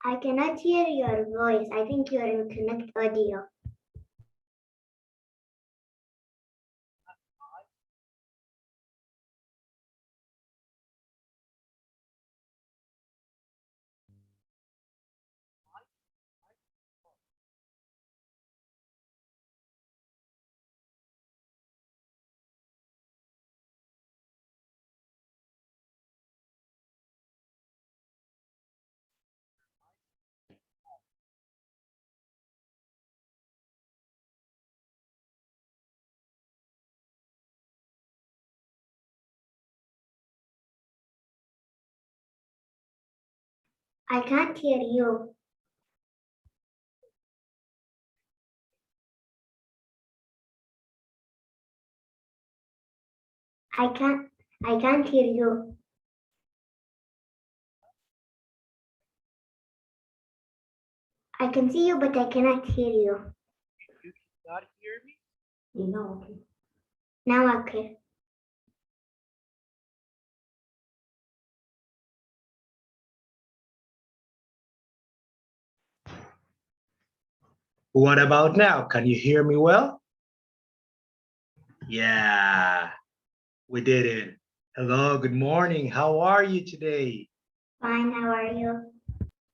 I cannot hear your voice. I think you're in Connect Audio. I can't hear you. I can't hear you. I can see you, but I cannot hear you. You cannot hear me? No, okay. Now okay. What about now? Can you hear me well? Yeah, we did it. Hello, good morning. How are you today? Fine, how are you?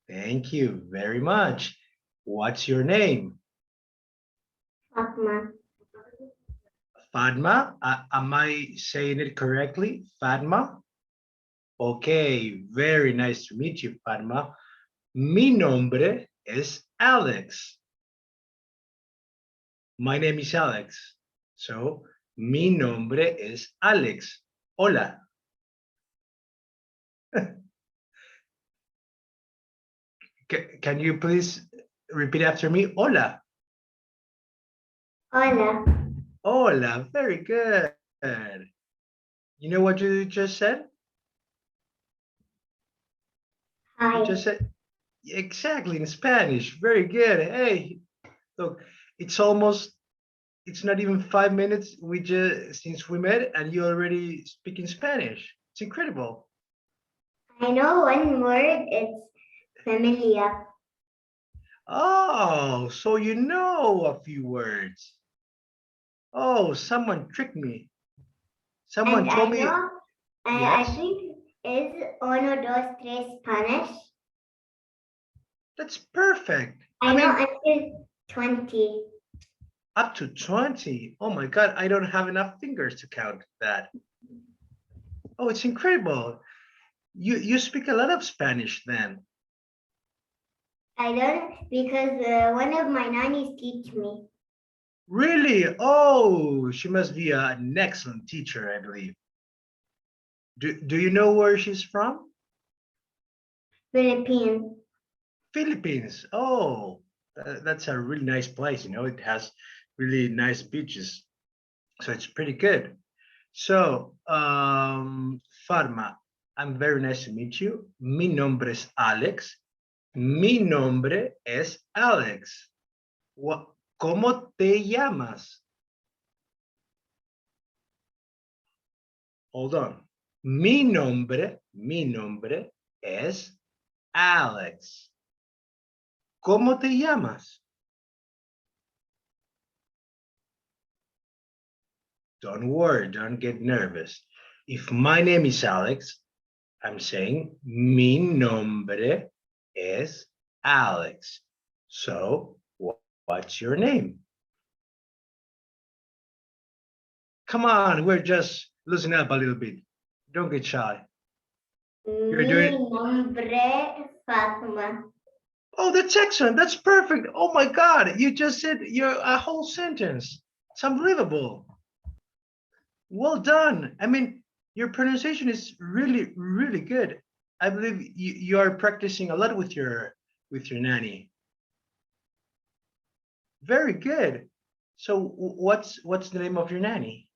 Thank you very much. What's your name? Fatma. Fatma? Am I saying it correctly? Fatma? Okay, very nice to meet you, Fatma. Mi nombre es Alex. My name is Alex. So, mi nombre es Alex. Hola. Can you please repeat after me? Hola. Hola. Hola. Very good. You know what you just said? Hi. You just said exactly in Spanish. Very good. Hey, look, it's not even 5 minutes we just since we met and you already speaking Spanish. It's incredible. I know one word. It's familiar. Oh, so you know a few words. Oh, someone tricked me. Someone And I told me, know, I yes, think is uno, dos, tres Spanish. that's perfect. I I know mean, until 20. up to 20. Oh my God, I don't have enough fingers to count that. Oh, it's incredible. You speak a lot of Spanish then. I don't because one of my nannies teach me. Really? Oh, she must be an excellent teacher, I believe. Do you know where she's from? Philippines. Philippines. Oh, that's a really nice place. You know, it has really nice beaches. So it's pretty good. So, Farma, I'm very nice to meet you. Mi nombre es Alex. Mi nombre es Alex. ¿Cómo te llamas? Hold on. Mi nombre es Alex. ¿Cómo te llamas? Don't worry, don't get nervous. If my name is Alex, I'm saying mi nombre es Alex. So, what's your name? Come on, we're just loosening up a little bit. Don't get shy. You're Mi doing. nombre Fatma. Oh, that's excellent. That's perfect. Oh my God, you just said your a whole sentence. It's unbelievable. Well done. I mean, your pronunciation is really, really good. I believe you are practicing a lot with your nanny. Very good. So what's the name of your nanny?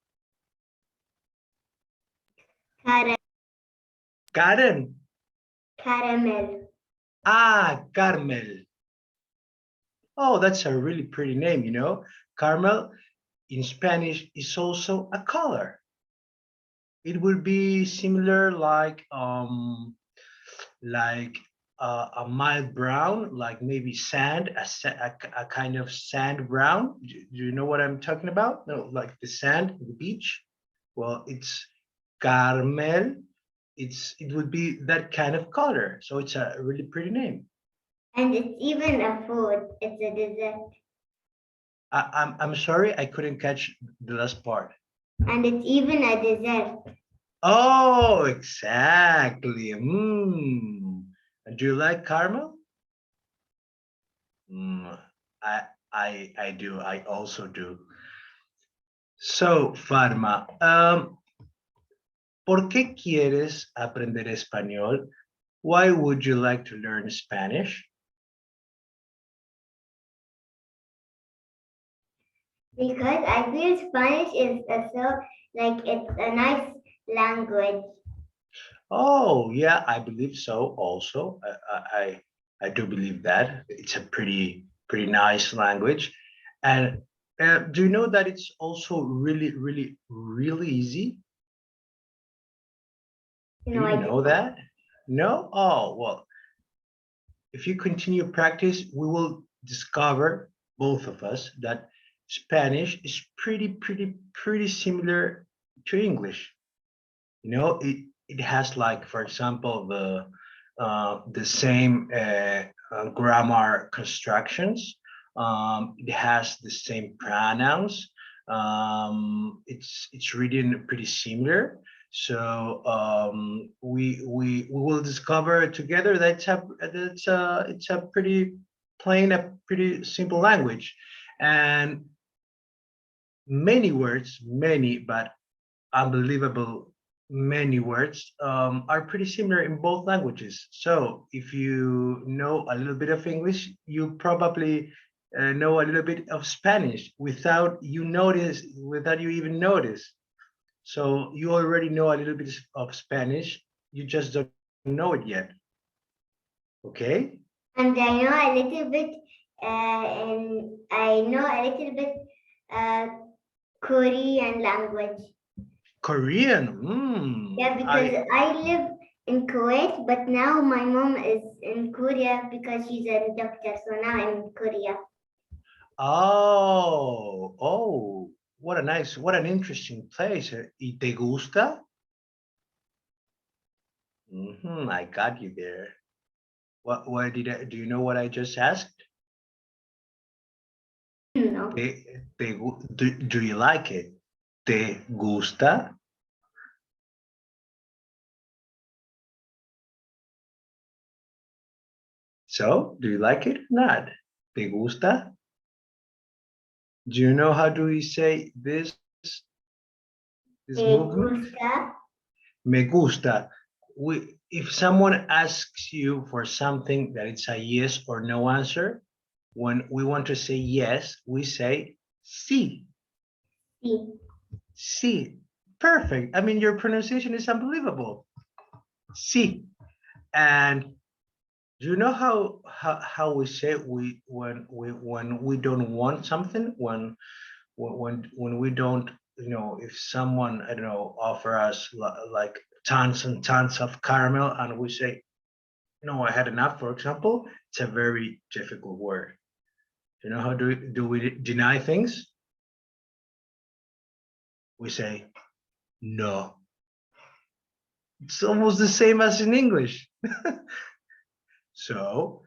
Caramel. Karen. Caramel. Ah, Carmel. Oh, that's a really pretty name, you know. Carmel in Spanish is also a color. It would be similar like a mild brown, like maybe sand, a kind of sand brown. Do you know what I'm talking about? No, like the sand, the beach. Well, it's caramel. It would be that kind of color. So it's a really pretty name. And it's even a food. It's a dessert. I'm sorry, I couldn't catch the last part. And it's even a dessert. Oh, exactly. Mm. Do you like caramel? Mm, I do. I also do. So, Farma, ¿por qué quieres aprender español? Why would you like to learn Spanish? Because I feel Spanish is so like it's a nice language. Oh, yeah, I believe so. Also, I do believe that it's a pretty nice language, and do you know that it's also really easy? Do No, you I know don't. that? No? Oh, well, if you continue practice, we will discover, both of us, that Spanish is pretty similar to English. You know, it has like, for example, the same grammar constructions. It has the same pronouns. It's reading pretty similar. So we will discover together that it's a pretty plain, a pretty simple language, and many words, many, but unbelievable many words are pretty similar in both languages. So if you know a little bit of English, you probably know a little bit of Spanish without you even notice. So you already know a little bit of Spanish. You just don't know it yet. Okay? And I know a little bit, and I know a little bit uh, Korean language. Korean. Yeah, because I live in Kuwait, but now my mom is in Korea because she's a doctor. So now I'm in Korea. Oh, what an interesting place. ¿Y te gusta? I got you there. Do you know what I just asked? No. Do you like it? ¿Te gusta? So, do you like it or not? ¿Te gusta? Do you know how do we say this Me movement? gusta. Me gusta. If someone asks you for something that it's a yes or no answer, when we want to say yes, we say sí. Sí. Sí. Perfect. I mean, your pronunciation is unbelievable. Sí. And do you know how we say when we don't want something, when we don't, if someone, I don't know, offer us like tons and tons of caramel and we say no, I had enough, for example, it's a very difficult word. You know how do we deny things? We say no. It's almost the same as in English. So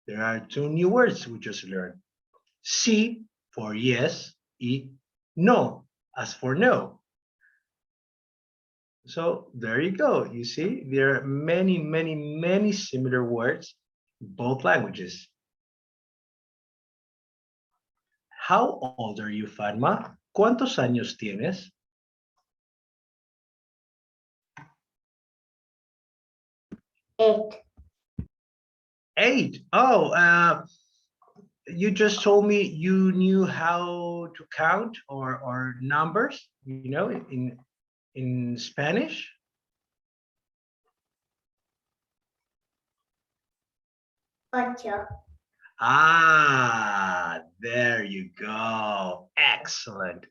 there are two new words we just learned. Sí for yes, y no as for no. So there you go. You see, there are many similar words in both languages. How old are you, Fatma? ¿Cuántos años tienes? 8. 8. Oh, you just told me you knew how to count or numbers, in Spanish. Ocho. Ah, there you go. Excellent.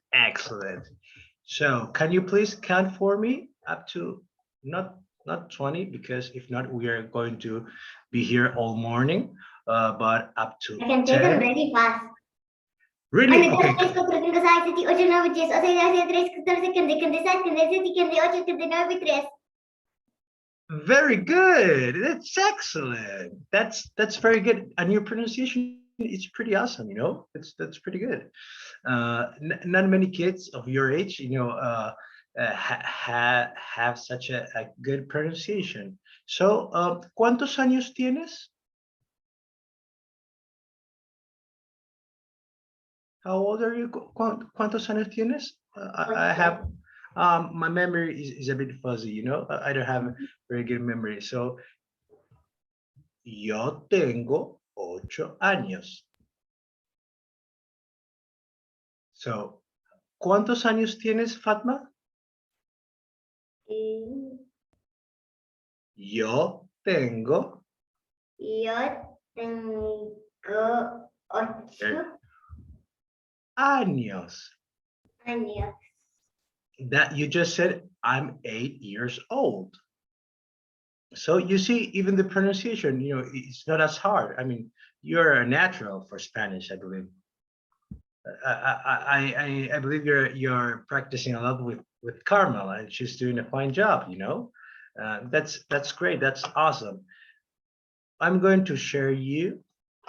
So can you please count for me up to not not 20, because if not, we are going to be here all morning, but up to I can say them 10. very fast. Really? Ano Okay. tres, 4, 5, 6, 7, 8, 9, 10, 11, 12, 13, 14, 15, 16, 17, 18, 19, 20. Very good. That's excellent. That's very good. And your pronunciation is pretty awesome, you know? That's pretty good. Not many kids of your age, have such a good pronunciation. So, ¿cuántos años tienes? How old are you? ¿Cuántos años tienes? I have, my memory is a bit fuzzy, you know? I don't have very good memory. So, yo tengo 8 años. So, ¿cuántos años tienes, Fatma? Yo tengo Yo tengo 8 años. años. That you just said I'm 8 years old. So you see, even the pronunciation, it's not as hard. I mean, you're a natural for Spanish, I believe. I believe you're practicing a lot with Carmel, and she's doing a fine job. That's great. That's awesome. I'm going to share you,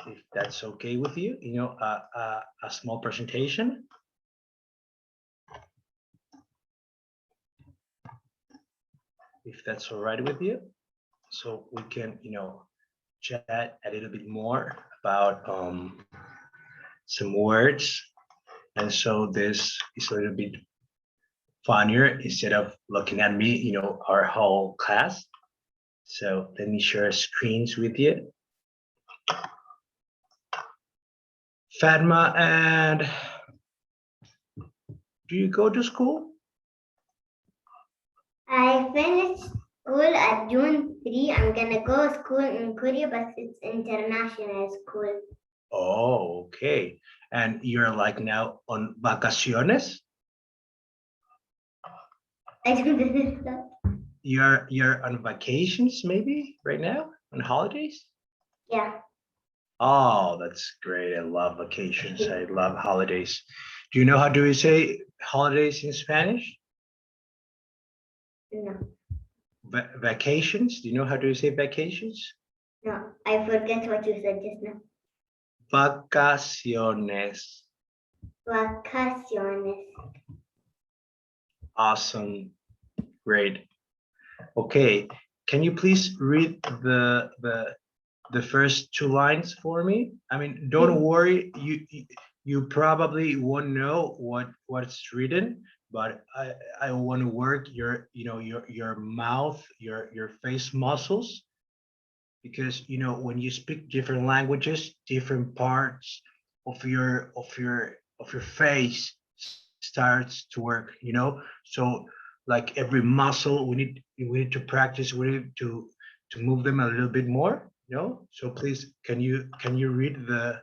if that's okay with you, a small presentation. If that's all right with you, so we can, chat a little bit more about some words. And so this is a little bit funnier instead of looking at me, our whole class. So let me share screens with you. Fatma, and do you go to school? I finished school at June 3. I'm gonna go to school in Korea, but it's international school. Oh, okay. And you're like now on vacaciones? I don't understand. You're on vacations maybe right now? On holidays? Yeah. Oh, that's great. I love vacations. I love holidays. Do you know how do we say holidays in Spanish? No. Vacations? Do you know how do you say vacations? No. I forget what you said just now. Vacaciones. Vacaciones. Awesome. Great. Okay. Can you please read the first 2 lines for me? I mean, don't worry. You probably won't know what's written, but I want to work your mouth, your face muscles, because when you speak different languages, different parts of your face starts to work. So like every muscle, we need to practice. We need to move them a little bit more. So please, can you read the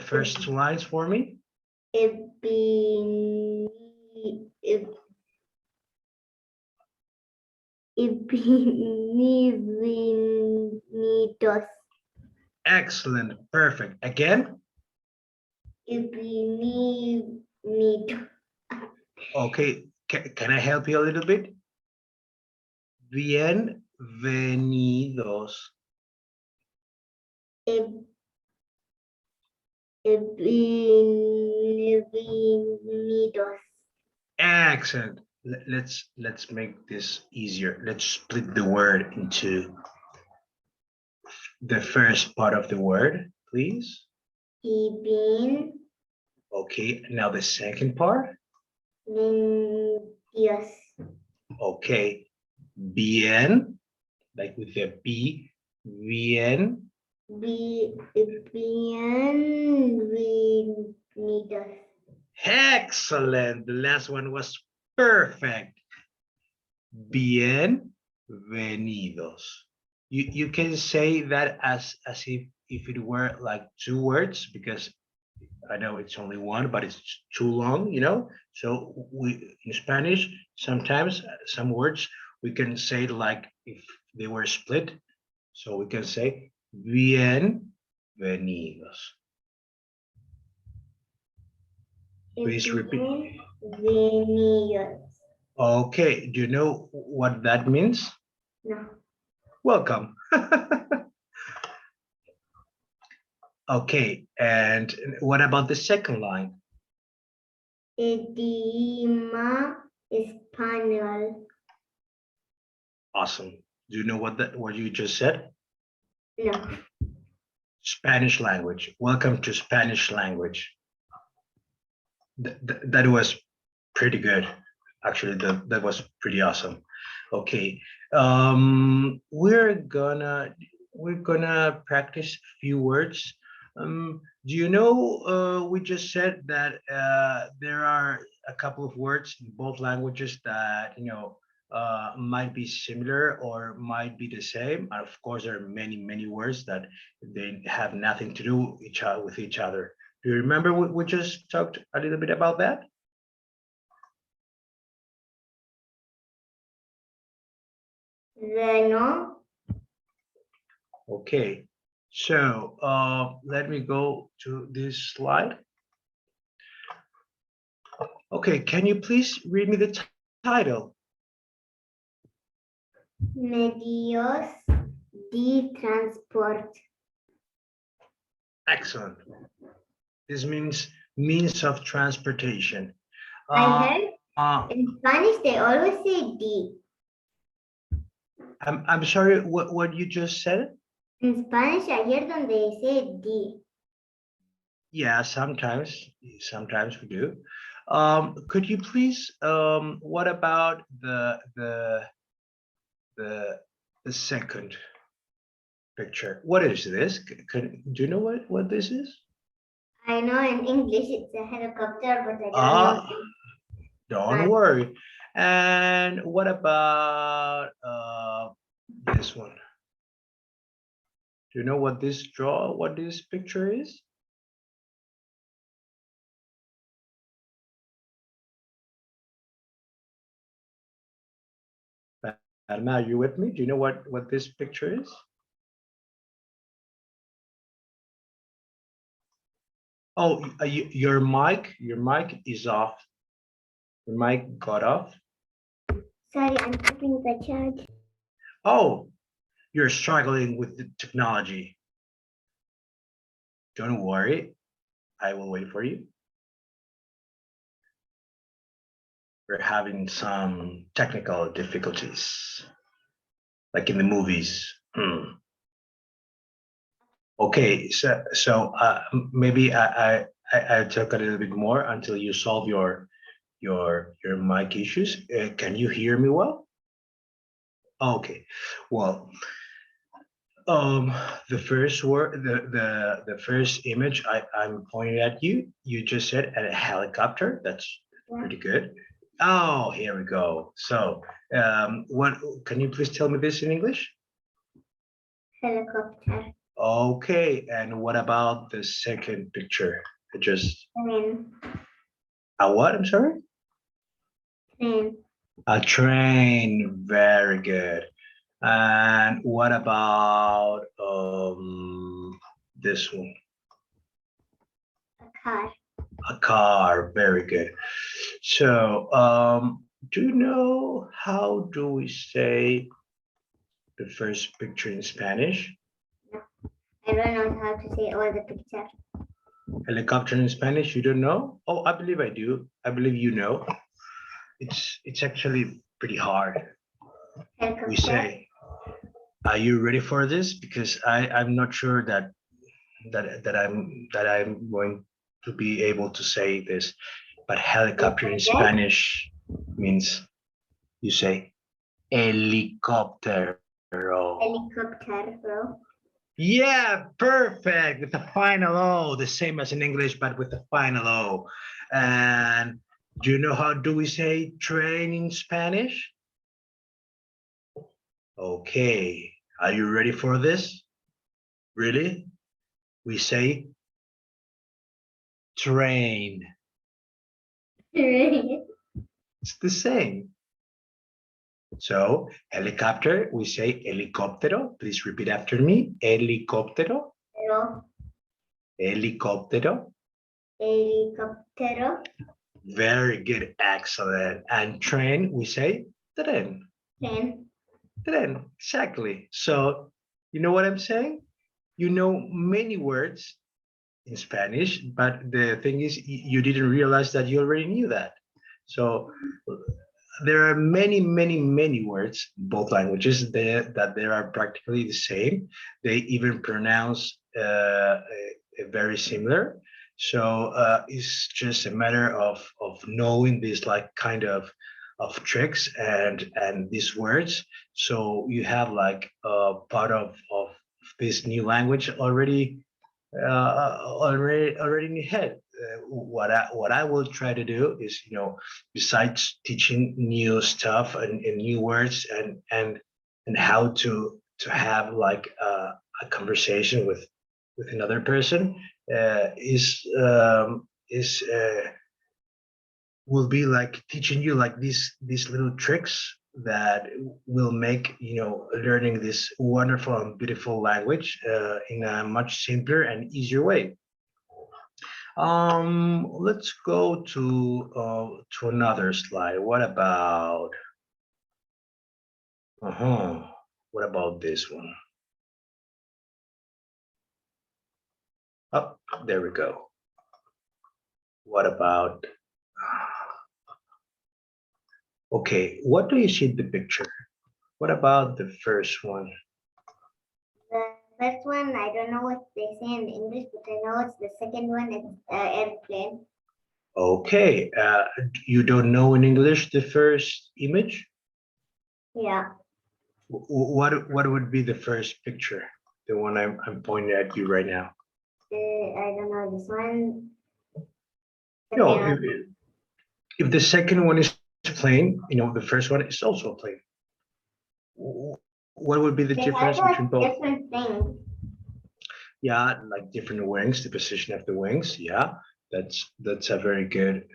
first 2 lines for me? Ibini, Ibinidos. Excellent. Perfect. Again. Ibinidos. Okay. Can I help you a little bit? Bienvenidos. Bienvenidos. Excellent. Let's make this easier. Let's split the word into the first part of the word, please. Ibin. Okay. Now the second part. Dios. Okay. Bien, like with the B. Bien. Bienvenidos. Excellent. The last one was perfect. Bienvenidos. You can say that as if it were like 2 words, because I know it's only one, but it's too long. So we in Spanish sometimes some words we can say it like if they were split. So we can say bienvenidos. Please repeat. Bienvenidos. Okay, do you know what that means? No. Welcome. Okay, and what about the second line? Idioma español. Awesome. Do you know what you just said? No. Spanish language. Welcome to Spanish language. That was pretty good. Actually, that was pretty awesome. Okay, we're gonna practice a few words. Do you know we just said that there are a couple of words in both languages that might be similar or might be the same. And of course, there are many words that they have nothing to do with each other. Do you remember we just talked a little bit about that? No. Okay, so let me go to this slide. Okay, can you please read me the title? Medios de transport. Excellent. This means means of transportation. I heard in Spanish they always say D. I'm sorry, what you just said? In Spanish I hear donde say D. Yeah, sometimes we do. Could you please what about the second picture? What is this? Do you know what this is? I know in English it's a helicopter, but I don't know. Don't worry. And what about this one? Do you know what this picture is? Padma, are you with me? Do you know what this picture is? Oh, your mic is off. Your mic got off. Sorry, I'm putting the charge. Oh, you're struggling with the technology. Don't worry, I will wait for you. We're having some technical difficulties, like in the movies. Okay, so maybe I talk a little bit more until you solve your mic issues. Can you hear me well? Okay, well, the first word, the first image I'm pointing at you, you just said a helicopter. That's pretty good. Oh, here we go. So, what can you please tell me this in English? Helicopter. Okay, and what about the second picture? Train. A what? I'm sorry? Train. A train. Very good. And what about this one? A car. A car. Very good. So, do you know how do we say the first picture in Spanish? No. I don't know how to say all the picture. Helicopter in Spanish, you don't know? Oh, I believe I do. I believe you know. It's actually pretty hard. Helicopter. We say, are you ready for this? Because I'm not sure that I'm going to be able to say this, but helicopter in Spanish means you say helicóptero. Helicopter. Yeah, perfect. With the final O, the same as in English, but with the final O. And do you know how do we say train in Spanish? Okay, are you ready for this? Really? We say train. It's the same. So helicopter, we say helicóptero. Please repeat after me. Helicóptero, Pero, helicóptero. helicóptero, Very good, excellent. And train, we say tren. tren. Tren, exactly. So you know what I'm saying? You know many words in Spanish, but the thing is, you didn't realize that you already knew that. So there are many, many, many words in both languages that they are practically the same. They even pronounce very similar. So it's just a matter of knowing these like kind of tricks and these words. So you have like part of this new language already in your head. What I will try to do is, besides teaching new stuff and new words and how to have like a conversation with another person, is will be like teaching you like these little tricks that will make learning this wonderful and beautiful language in a much simpler and easier way. Let's go to another slide. Uh-huh, what about this one? Oh, there we go. What about, okay, what do you see in the picture? What about the first one? The first one, I don't know what they say in English, but I know it's the second one, it's airplane. Okay, you don't know in English the first image? Yeah. What would be the first picture? The one I'm pointing at you right now. I don't know this one. No, Second if the second one is plane, the first one is also a plane. What would be the They difference are between both? different things. Yeah, like different wings, the position of the wings. Yeah, that's a very good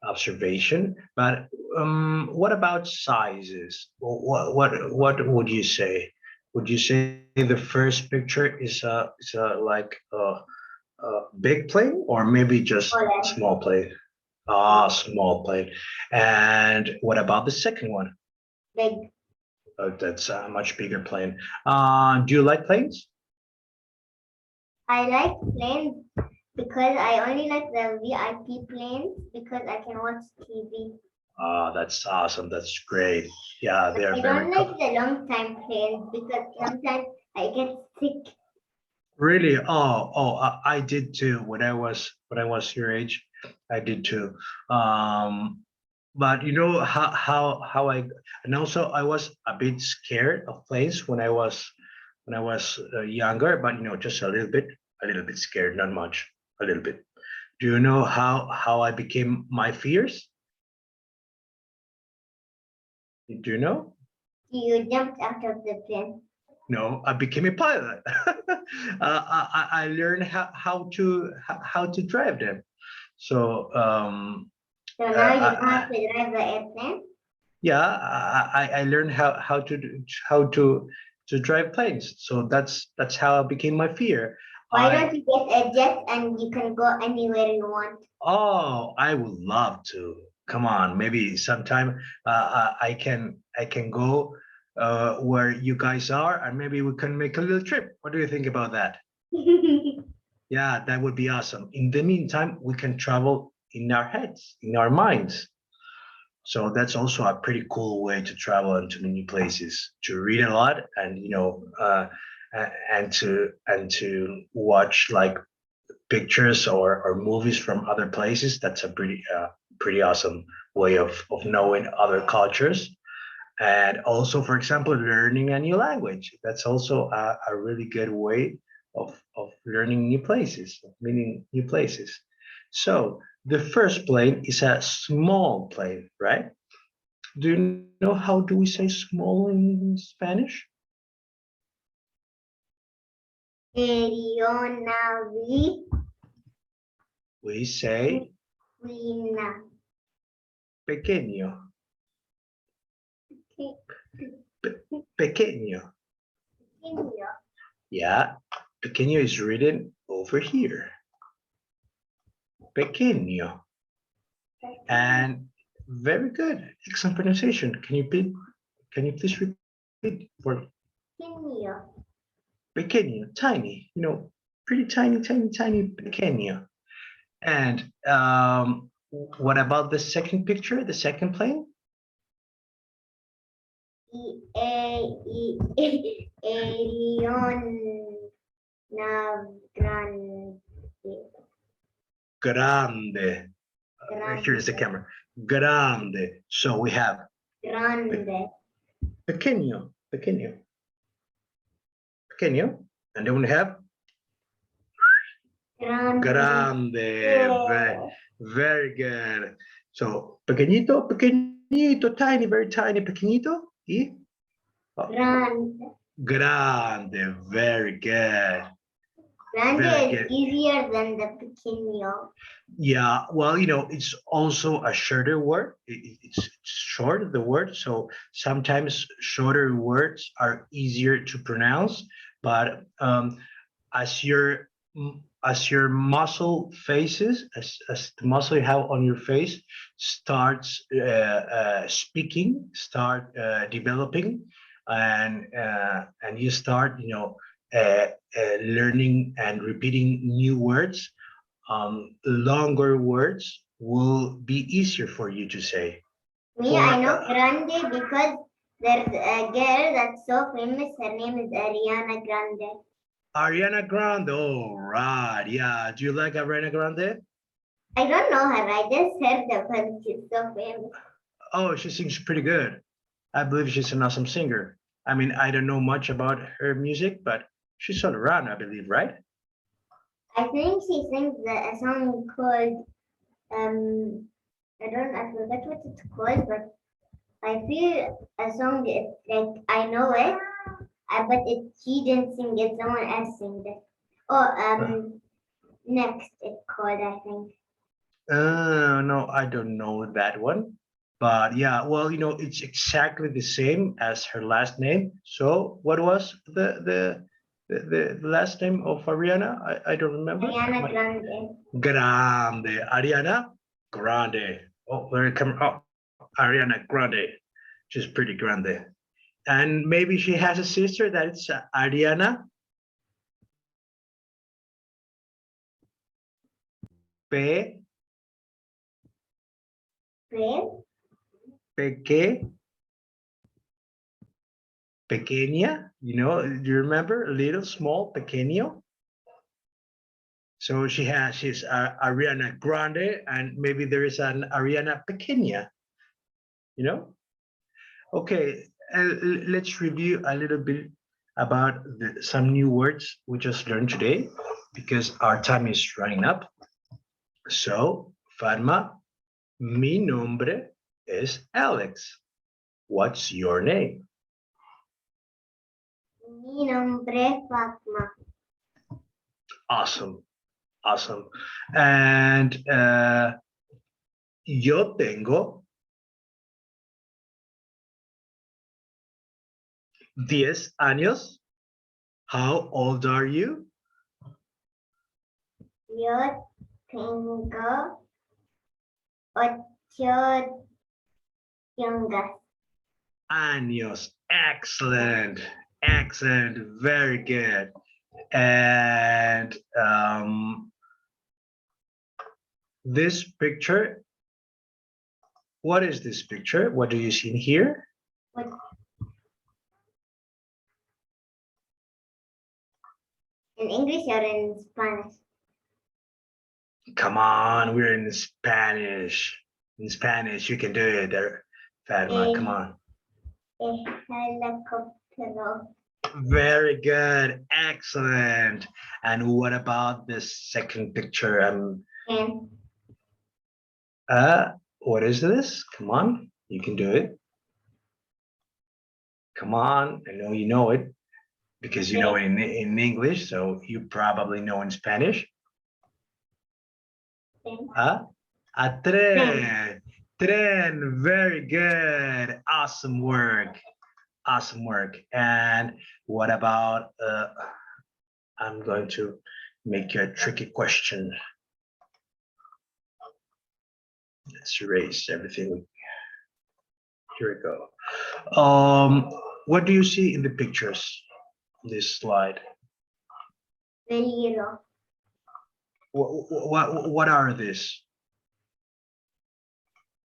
observation. But what about sizes? What would you say? Would you say the first picture is a like a big plane or maybe just Smaller. small plane? Ah, small plane. And what about the second one? Big. That's a much bigger plane. Do you like planes? I like planes because I only like the VIP planes because I can watch TV. That's awesome. That's great. Yeah, But they're I very don't like the long time planes because sometimes I get sick. really. I did too when I was your age. I did too. But you know how I and also I was a bit scared of planes when I was younger, but just a little bit scared, not much, a little bit. Do you know how I became my fears? Do you know? You jumped out of the plane. No, I became a pilot. I learned how to drive them. So So uh, now you know I, how to drive the airplane. yeah, I learned how to drive planes. So that's how I became my fear. Why I don't you get a jet and you can go anywhere you want? Oh, I would love to. Come on, maybe sometime I can go where you guys are, and maybe we can make a little trip. What do you think about that? Yeah, that would be awesome. In the meantime, we can travel in our heads, in our minds. So that's also a pretty cool way to travel into new places, to read a lot and and to watch like pictures or movies from other places. That's a pretty awesome way of knowing other cultures. And also, for example, learning a new language. That's also a really good way of learning new places, of meeting new places. So the first plane is a small plane, right? Do you know how do we say small in Spanish? Aeronavi, We say Wina. pequeño. Pequeño. Pequeño. Yeah, pequeño is written over here. Pequeño. And very good. Excellent pronunciation. Can you please repeat for me? Pequeño. Pequeño, tiny, pretty tiny, pequeño. And what about the second picture, the second plane? Grande. Grande. Here's the camera. Grande. So we have Grande. pequeño, pequeño, pequeño. And then we have grande. Yeah. Very good. So pequeñito, pequeñito, tiny, very tiny, pequeñito. Y Grande. grande. Very good. Grande Very is good. easier than the pequeño. Yeah, well, it's also a shorter word. It's short, the word. So sometimes shorter words are easier to pronounce. But as your muscle faces, as the muscle you have on your face starts speaking, start developing, and you start, learning and repeating new words, longer words will be easier for you to say. Me, I know Grande because there's a girl that's so famous. Her name is Ariana Grande. Ariana Grande, all right. Yeah, do you like Ariana Grande? I don't know her. I just heard of her. She's so famous. Oh, she sings pretty good. I believe she's an awesome singer. I mean, I don't know much about her music, but she's all around, I believe, right? I think she sings a song called I forgot what it's called, but I feel a song is like I know it, but she didn't sing it. Someone else sang it. Oh, next it's called, I think. No, I don't know that one. But yeah, well, it's exactly the same as her last name. So what was the last name of Ariana? I don't remember. Ariana Grande. Grande. Ariana Grande. Oh, where it come? Oh, Ariana Grande. She's pretty grande. And maybe she has a sister that is Ariana P. Peque. Pequeña. Do you remember? Little, small, pequeño. So she's Ariana Grande, and maybe there is an Ariana Pequeña. Okay, let's review a little bit about some new words we just learned today, because our time is running up. So, Farma, mi nombre es Alex. What's your name? Mi nombre es Fatma. Awesome. And yo tengo 10 años. How old are you? Yo tengo 8 Años. Excellent. Very good. And this picture, what is this picture? What do you see in here? In English or in Spanish? Come on, we're in Spanish. In Spanish, you can do it there, Fatima. Come on. Helicóptero. Very good. Excellent. And what about the second picture? What is this? Come on, you can do it. Come on, I know you know it because you know it in English, so you probably know in Spanish. A tren. Tren, very good. Awesome work. Awesome work. And what about, I'm going to make you a tricky question. Let's erase everything. Here we go. What do you see in the pictures on this slide? Veliro. What are these?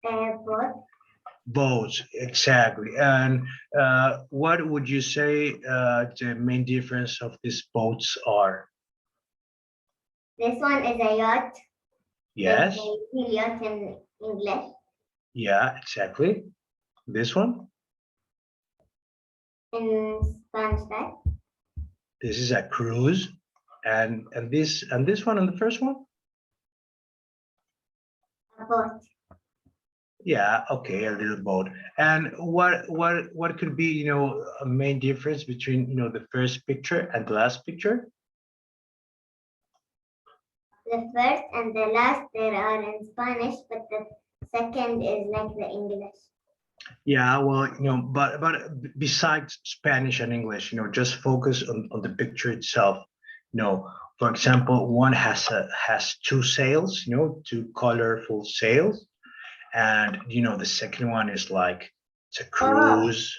Airport. Boats, exactly. And what would you say the main difference of these boats are? This one is a yacht. Yes. Yacht in English. Yeah, exactly. This one? In Spanish, right? This is a cruise. And this one and the first one? A boat. Yeah, okay, a little boat. And what could be, you know, a main difference between, you know, the first picture and the last picture? The first and the last there are in Spanish, but the second is like the English. Yeah, well, you know, but besides Spanish and English, you know, just focus on the picture itself. You know, for example, one has two sails, you know, two colorful sails, and you know, the second one is like it's a cruise.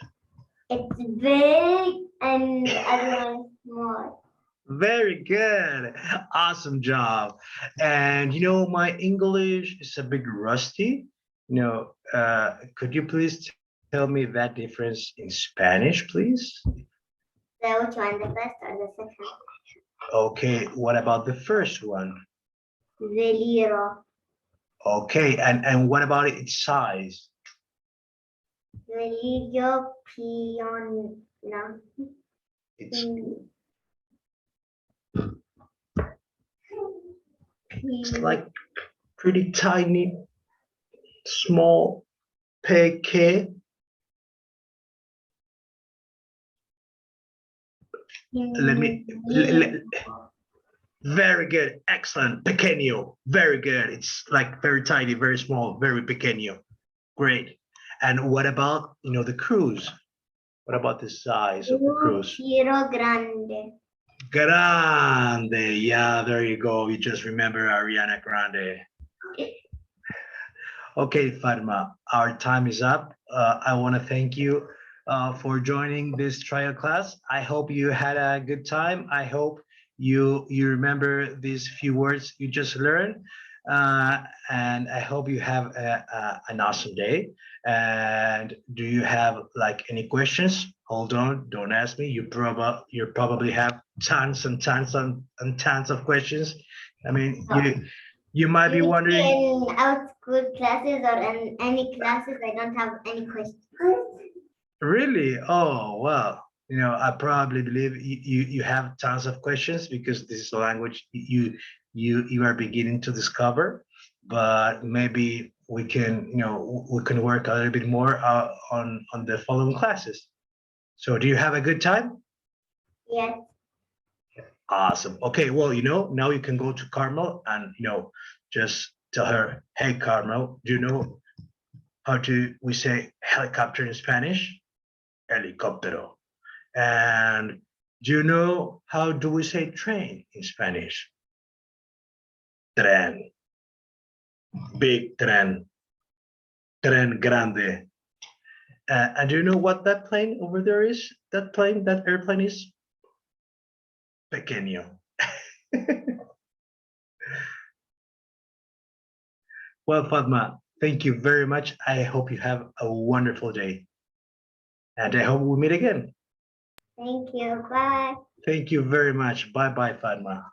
It's big and the other one is small. Very good. Awesome job. And you know, my English is a bit rusty. You know, could you please tell me that difference in Spanish, please? So which one, the first or the second? Okay, what about the first one? Veliro. Okay, and what about its size? Veliro pion. No. It's like pretty tiny, small, peque. Let me. Very good, excellent, pequeño, very good. It's like very tiny, very small, very pequeño. Great. And what about, you know, the cruise? What about the size of the cruise? Quiero grande. Grande. Yeah, there you go. You just remember Ariana Grande. Okay, Fatima, our time is up. I want to thank you for joining this trial class. I hope you had a good time. I hope you remember these few words you just learned. And I hope you have an awesome day. And do you have like any questions? Hold on, don't ask me. You probably have tons and tons and tons of questions. I mean, you might be wondering. In out school classes or in any classes, I don't have any questions. Really? Oh, well, you know, I probably believe you have tons of questions because this is a language you are beginning to discover, but maybe we can, you know, we can work a little bit more on the following classes. So do you have a good time? Yes. Awesome. Okay, well, you know, now you can go to Carmel and, you know, just tell her, hey, Carmel, do you know how to we say helicopter in Spanish? Helicóptero. And do you know how do we say train in Spanish? Tren. Big tren. Tren grande. And do you know what that plane over there is? That plane, that airplane is? Pequeño. Well, Fatma, thank you very much. I hope you have a wonderful day. And I hope we meet again. Thank you. Bye. Thank you very much. Bye bye, Fatma.